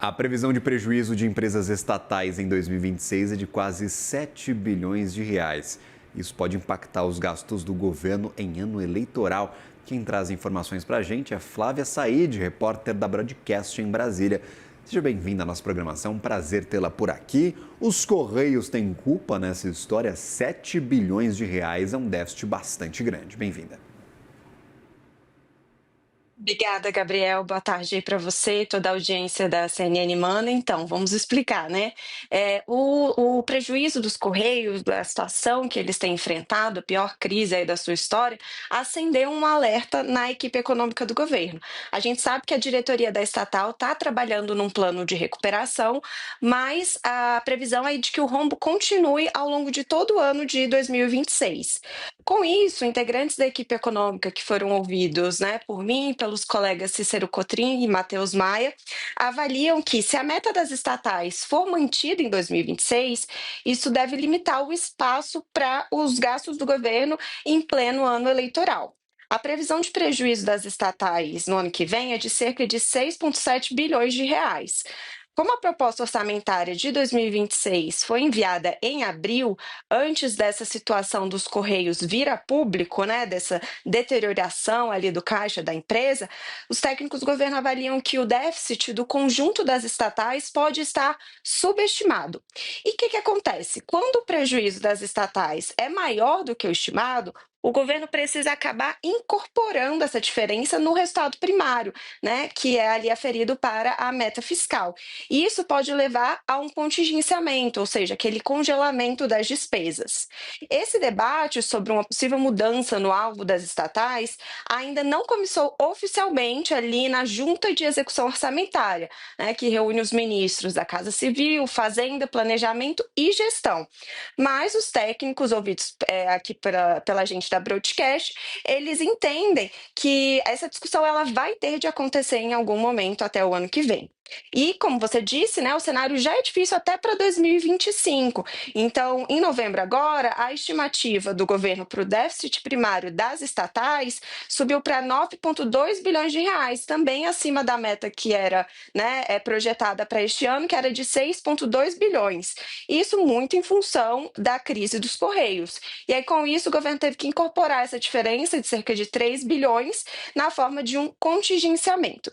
A previsão de prejuízo de empresas estatais em 2026 é de quase 7 bilhões de reais. Isso pode impactar os gastos do governo em ano eleitoral. Quem traz informações para a gente é Flávia Said, repórter da Broadcast em Brasília. Seja bem-vinda à nossa programação, prazer tê-la por aqui. Os Correios têm culpa nessa história, 7 bilhões de reais é um déficit bastante grande. Bem-vinda. Obrigada, Gabriel. Boa tarde aí para você e toda a audiência da CNN Mana. Então, vamos explicar, né? O prejuízo dos Correios, da situação que eles têm enfrentado, a pior crise aí da sua história, acendeu um alerta na equipe econômica do governo. A gente sabe que a diretoria da estatal está trabalhando num plano de recuperação, mas a previsão é de que o rombo continue ao longo de todo o ano de 2026. Com isso, integrantes da equipe econômica que foram ouvidos, né, por mim e pelos colegas Cícero Cotrim e Matheus Maia, avaliam que, se a meta das estatais for mantida em 2026, isso deve limitar o espaço para os gastos do governo em pleno ano eleitoral. A previsão de prejuízo das estatais no ano que vem é de cerca de 6,7 bilhões de reais. Como a proposta orçamentária de 2026 foi enviada em abril, antes dessa situação dos Correios vir a público, né, dessa deterioração ali do caixa da empresa, os técnicos do governo avaliam que o déficit do conjunto das estatais pode estar subestimado. E o que acontece? Quando o prejuízo das estatais é maior do que o estimado, o governo precisa acabar incorporando essa diferença no resultado primário, né, que é ali aferido para a meta fiscal. E isso pode levar a um contingenciamento, ou seja, aquele congelamento das despesas. Esse debate sobre uma possível mudança no alvo das estatais ainda não começou oficialmente ali na Junta de Execução Orçamentária, né, que reúne os ministros da Casa Civil, Fazenda, Planejamento e Gestão. Mas os técnicos ouvidos aqui pela gente da Broadcast, eles entendem que essa discussão ela vai ter de acontecer em algum momento até o ano que vem. E, como você disse, né, o cenário já é difícil até para 2025. Então, em novembro agora, a estimativa do governo para o déficit primário das estatais subiu para 9,2 bilhões de reais, também acima da meta que era, né, projetada para este ano, que era de 6,2 bilhões. Isso muito em função da crise dos Correios. E aí, com isso, o governo teve que incorporar essa diferença de cerca de 3 bilhões na forma de um contingenciamento.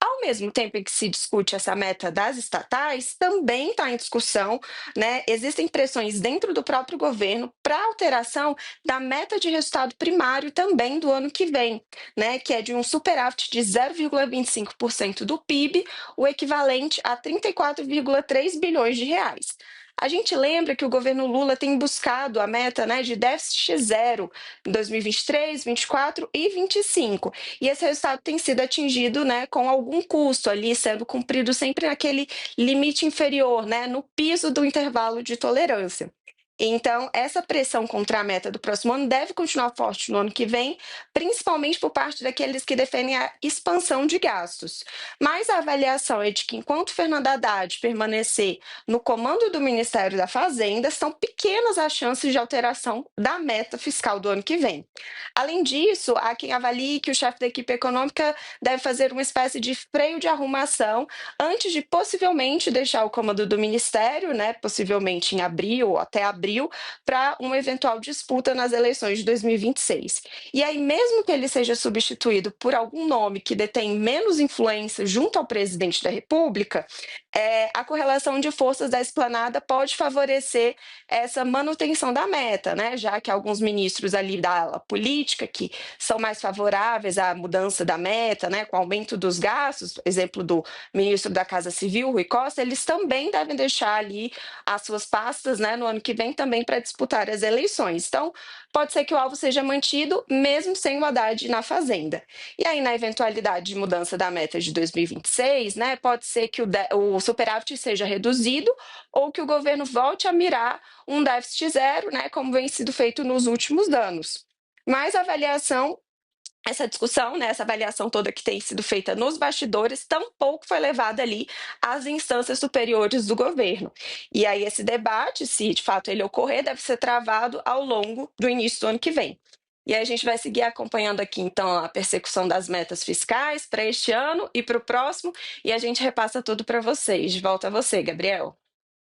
Ao mesmo tempo em que se discute essa meta das estatais, também está em discussão, né? Existem pressões dentro do próprio governo para alteração da meta de resultado primário também do ano que vem, né? Que é de um superávit de 0,25% do PIB, o equivalente a 34,3 bilhões de reais. A gente lembra que o governo Lula tem buscado a meta, né, de déficit zero em 2023, 24 e 25. E esse resultado tem sido atingido, né, com algum custo ali, sendo cumprido sempre naquele limite inferior, né, no piso do intervalo de tolerância. Então, essa pressão contra a meta do próximo ano deve continuar forte no ano que vem, principalmente por parte daqueles que defendem a expansão de gastos. Mas a avaliação é de que, enquanto Fernando Haddad permanecer no comando do Ministério da Fazenda, são pequenas as chances de alteração da meta fiscal do ano que vem. Além disso, há quem avalie que o chefe da equipe econômica deve fazer uma espécie de freio de arrumação antes de possivelmente deixar o comando do Ministério, né, possivelmente em abril ou até abril, para uma eventual disputa nas eleições de 2026. E aí, mesmo que ele seja substituído por algum nome que detém menos influência junto ao presidente da República, a correlação de forças da esplanada pode favorecer essa manutenção da meta, né? Já que alguns ministros ali da ala política, que são mais favoráveis à mudança da meta, né, com o aumento dos gastos, exemplo do ministro da Casa Civil, Rui Costa, eles também devem deixar ali as suas pastas, né, no ano que vem também para disputar as eleições. Então, pode ser que o alvo seja mantido, mesmo sem o Haddad na Fazenda. E aí, na eventualidade de mudança da meta de 2026, né, pode ser que o superávit seja reduzido ou que o governo volte a mirar um déficit zero, né, como vem sido feito nos últimos anos. Mas a avaliação, essa discussão, né, essa avaliação toda que tem sido feita nos bastidores, tampouco foi levada ali às instâncias superiores do governo. E aí esse debate, se de fato ele ocorrer, deve ser travado ao longo do início do ano que vem. E aí a gente vai seguir acompanhando aqui, então, a persecução das metas fiscais para este ano e para o próximo, e a gente repassa tudo para vocês. De volta a você, Gabriel.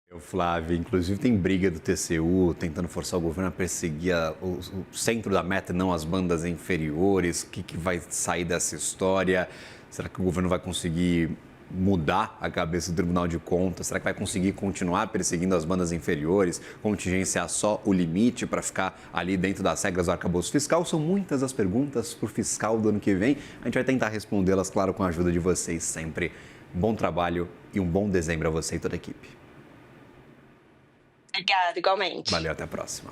Eu, Flávio, inclusive tem briga do TCU tentando forçar o governo a perseguir o centro da meta e não as bandas inferiores. O que vai sair dessa história? Será que o governo vai conseguir mudar a cabeça do Tribunal de Contas? Será que vai conseguir continuar perseguindo as bandas inferiores, contingenciar só o limite para ficar ali dentro das regras do arcabouço fiscal? São muitas as perguntas para o fiscal do ano que vem. A gente vai tentar respondê-las, claro, com a ajuda de vocês sempre. Bom trabalho e um bom dezembro a você e toda a equipe. Obrigada, igualmente. Valeu, até a próxima.